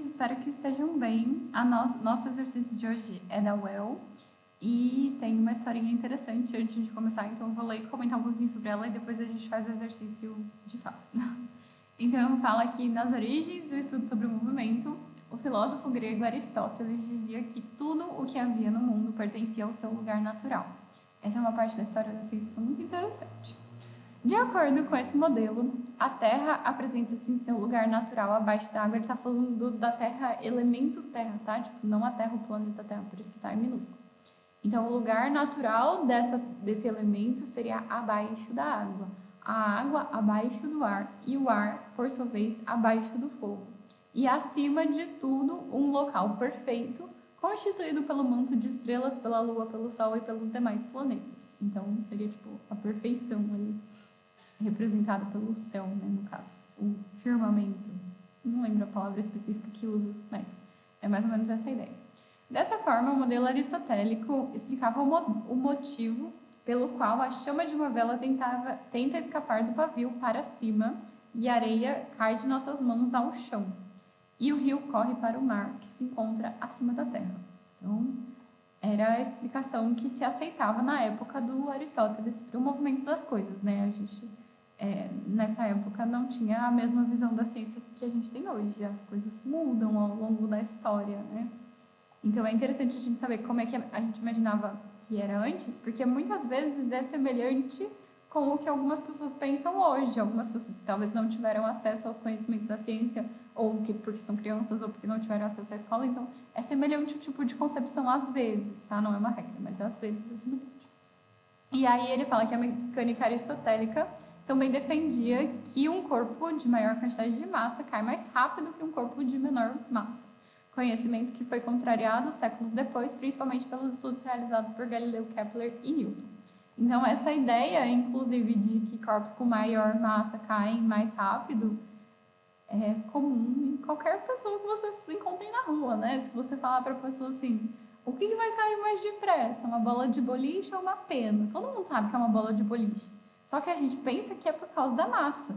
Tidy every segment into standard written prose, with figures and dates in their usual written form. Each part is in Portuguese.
Espero que estejam bem. Nosso exercício de hoje é da UEL e tem uma historinha interessante antes de começar, então eu vou ler e comentar um pouquinho sobre ela e depois a gente faz o exercício de fato. Então, fala que nas origens do estudo sobre o movimento, o filósofo grego Aristóteles dizia que tudo o que havia no mundo pertencia ao seu lugar natural. Essa é uma parte da história da ciência que é muito interessante. De acordo com esse modelo, a Terra apresenta-se em seu lugar natural abaixo da água. Ele está falando da Terra, elemento Terra, tá? Tipo, não a Terra, o planeta Terra, por isso que está em minúsculo. Então, o lugar natural desse elemento seria abaixo da água. A água abaixo do ar e o ar, por sua vez, abaixo do fogo. E acima de tudo, um local perfeito, constituído pelo manto de estrelas, pela Lua, pelo Sol e pelos demais planetas. Então, seria tipo a perfeição ali, representada pelo céu, né, no caso, o firmamento. Não lembro a palavra específica que usa, mas é mais ou menos essa a ideia. Dessa forma, o modelo aristotélico explicava o motivo pelo qual a chama de uma vela tenta escapar do pavio para cima e a areia cai de nossas mãos ao chão. E o rio corre para o mar, que se encontra acima da terra. Então, era a explicação que se aceitava na época do Aristóteles para o movimento das coisas, né? A gente, nessa época, não tinha a mesma visão da ciência que a gente tem hoje. As coisas mudam ao longo da história, né? Então, é interessante a gente saber como é que a gente imaginava que era antes, porque muitas vezes é semelhante com o que algumas pessoas pensam hoje. Algumas pessoas que talvez não tiveram acesso aos conhecimentos da ciência, ou porque são crianças, ou porque não tiveram acesso à escola. Então, é semelhante o tipo de concepção às vezes, tá? Não é uma regra, mas às vezes é semelhante. E aí ele fala que a mecânica aristotélica também defendia que um corpo de maior quantidade de massa cai mais rápido que um corpo de menor massa. Conhecimento que foi contrariado séculos depois, principalmente pelos estudos realizados por Galileu, Kepler e Newton. Então, essa ideia, inclusive, de que corpos com maior massa caem mais rápido é comum em qualquer pessoa que você se encontre na rua, né? Se você falar para a pessoa assim, o que vai cair mais depressa? Uma bola de boliche ou uma pena? Todo mundo sabe que é uma bola de boliche. Só que a gente pensa que é por causa da massa.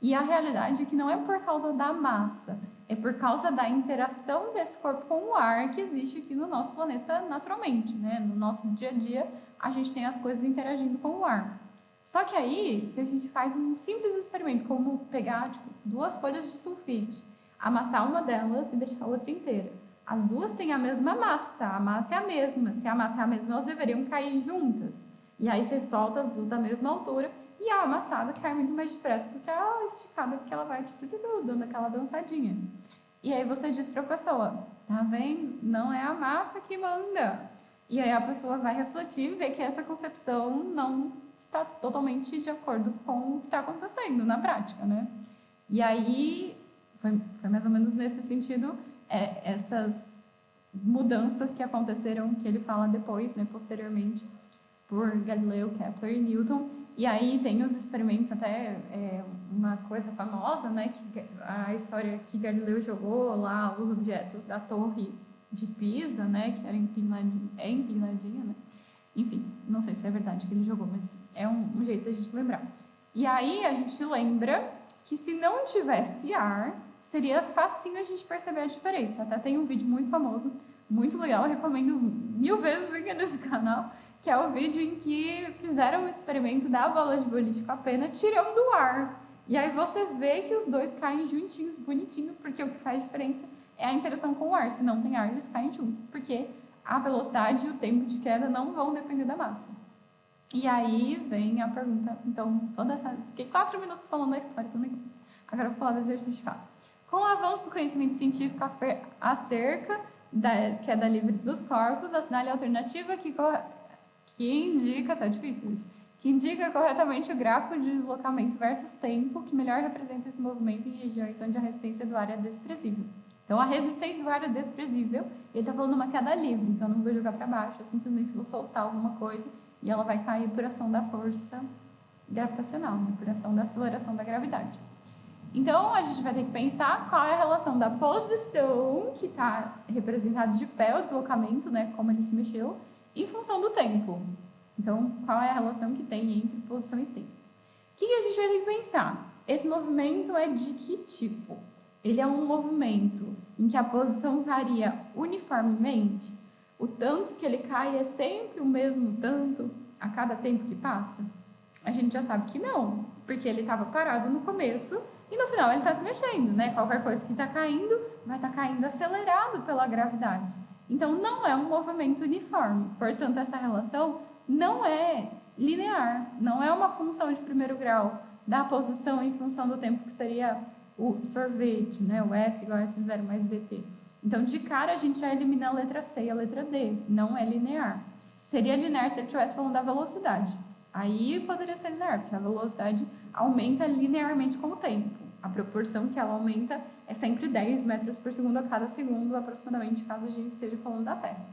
E a realidade é que não é por causa da massa, é por causa da interação desse corpo com o ar que existe aqui no nosso planeta naturalmente, né? No nosso dia a dia, a gente tem as coisas interagindo com o ar. Só que aí, se a gente faz um simples experimento, como pegar tipo, 2 folhas de sulfite, amassar uma delas e deixar a outra inteira. As duas têm a mesma massa, a massa é a mesma. Se a massa é a mesma, elas deveriam cair juntas. E aí você solta as duas da mesma altura e a amassada cai muito mais depressa do que a esticada, porque ela vai dando aquela dançadinha. E aí você diz para a pessoa, tá vendo? Não é a massa que manda. E aí a pessoa vai refletir e ver que essa concepção não está totalmente de acordo com o que está acontecendo na prática, né? E aí foi mais ou menos nesse sentido essas mudanças que aconteceram, que ele fala depois, né, posteriormente, por Galileu, Kepler e Newton. E aí tem os experimentos, até uma coisa famosa, né, que a história que Galileu jogou lá os objetos da torre de Pisa, né, que era empinadinha, né? Enfim, não sei se é verdade que ele jogou, mas é um jeito de a gente lembrar. E aí a gente lembra que se não tivesse ar, seria facinho a gente perceber a diferença. Até tem um vídeo muito famoso, muito legal, eu recomendo 1000 vezes aqui nesse canal, que é o vídeo em que fizeram o experimento da bola de boliche com a pena tirando o ar. E aí você vê que os dois caem juntinhos, bonitinho, porque o que faz diferença é a interação com o ar. Se não tem ar, eles caem juntos, porque a velocidade e o tempo de queda não vão depender da massa. E aí vem a pergunta, então, fiquei 4 minutos falando da história do negócio. Agora eu vou falar do exercício de fato. Com o avanço do conhecimento científico acerca da queda livre dos corpos, assinale a alternativa que indica, tá difícil hoje, que indica corretamente o gráfico de deslocamento versus tempo, que melhor representa esse movimento em regiões onde a resistência do ar é desprezível. Então, a resistência do ar é desprezível, ele está falando uma queda livre, então eu não vou jogar para baixo, eu simplesmente vou soltar alguma coisa e ela vai cair por ação da força gravitacional, né? Por ação da aceleração da gravidade. Então, a gente vai ter que pensar qual é a relação da posição, que está representada de pé, o deslocamento, né? Como ele se mexeu, em função do tempo. Então, qual é a relação que tem entre posição e tempo? O que a gente vai ter que pensar? Esse movimento é de que tipo? Ele é um movimento em que a posição varia uniformemente, o tanto que ele cai é sempre o mesmo tanto a cada tempo que passa? A gente já sabe que não, porque ele estava parado no começo e no final ele está se mexendo, né? Qualquer coisa que está caindo vai estar caindo acelerado pela gravidade. Então, não é um movimento uniforme. Portanto, essa relação não é linear, não é uma função de primeiro grau da posição em função do tempo, que seria o sorvete, né? O S igual a S0 mais VT. Então, de cara, a gente já elimina a letra C e a letra D. Não é linear. Seria linear se ele estivesse falando da velocidade. Aí poderia ser linear, porque a velocidade aumenta linearmente com o tempo. A proporção que ela aumenta é sempre 10 metros por segundo a cada segundo, aproximadamente, caso a gente esteja falando da Terra.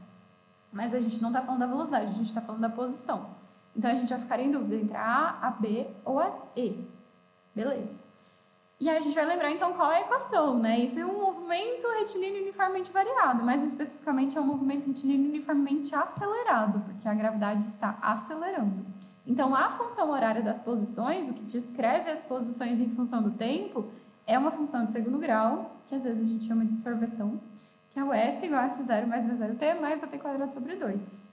Mas a gente não está falando da velocidade, a gente está falando da posição. Então, a gente vai ficar em dúvida entre a A, a B ou a E. Beleza. E aí a gente vai lembrar, então, qual é a equação, né? Isso é um movimento retilíneo uniformemente variado, mas especificamente é um movimento retilíneo uniformemente acelerado, porque a gravidade está acelerando. Então, a função horária das posições, o que descreve as posições em função do tempo, é uma função de segundo grau, que às vezes a gente chama de sorvetão, que é o S igual a S0 mais V0T mais AT² sobre 2.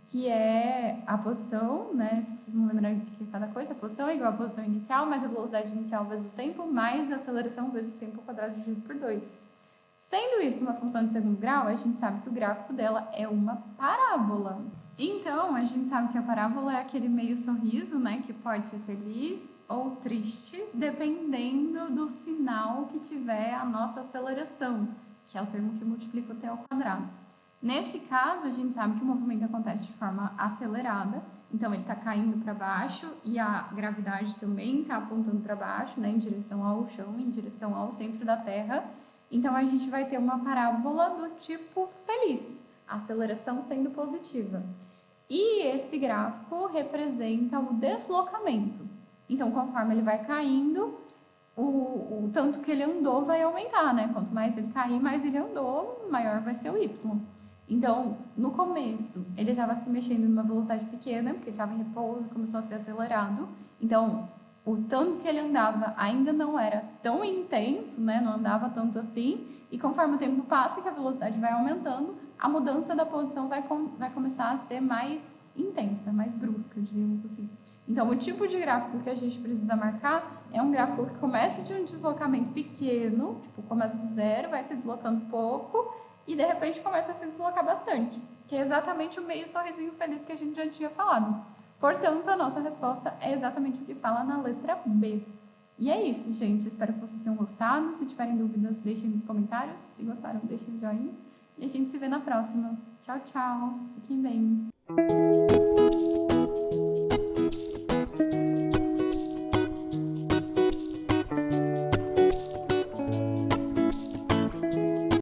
Que é a posição, né? Se vocês não lembrarem o que é cada coisa, a posição é igual à posição inicial, mais a velocidade inicial vezes o tempo, mais a aceleração vezes o tempo ao quadrado dividido por 2. Sendo isso uma função de segundo grau, a gente sabe que o gráfico dela é uma parábola. Então, a gente sabe que a parábola é aquele meio sorriso, né? Que pode ser feliz ou triste, dependendo do sinal que tiver a nossa aceleração, que é o termo que multiplica o t ao quadrado. Nesse caso, a gente sabe que o movimento acontece de forma acelerada, então ele está caindo para baixo e a gravidade também está apontando para baixo, né, em direção ao chão, em direção ao centro da Terra. Então, a gente vai ter uma parábola do tipo feliz, a aceleração sendo positiva. E esse gráfico representa o deslocamento. Então, conforme ele vai caindo, o tanto que ele andou vai aumentar, né? Quanto mais ele cair, mais ele andou, maior vai ser o Y. Então, no começo, ele estava se mexendo numa velocidade pequena, porque ele estava em repouso e começou a ser acelerado. Então, o tanto que ele andava ainda não era tão intenso, né? Não andava tanto assim. E conforme o tempo passa e que a velocidade vai aumentando, a mudança da posição vai começar a ser mais intensa, mais brusca, digamos assim. Então, o tipo de gráfico que a gente precisa marcar é um gráfico que começa de um deslocamento pequeno, tipo, começa do zero, vai se deslocando pouco, e de repente começa a se deslocar bastante, que é exatamente o meio sorrisinho feliz que a gente já tinha falado. Portanto, a nossa resposta é exatamente o que fala na letra B. E é isso, gente. Espero que vocês tenham gostado. Se tiverem dúvidas, deixem nos comentários. Se gostaram, deixem o joinha. E a gente se vê na próxima. Tchau, tchau. Fiquem bem.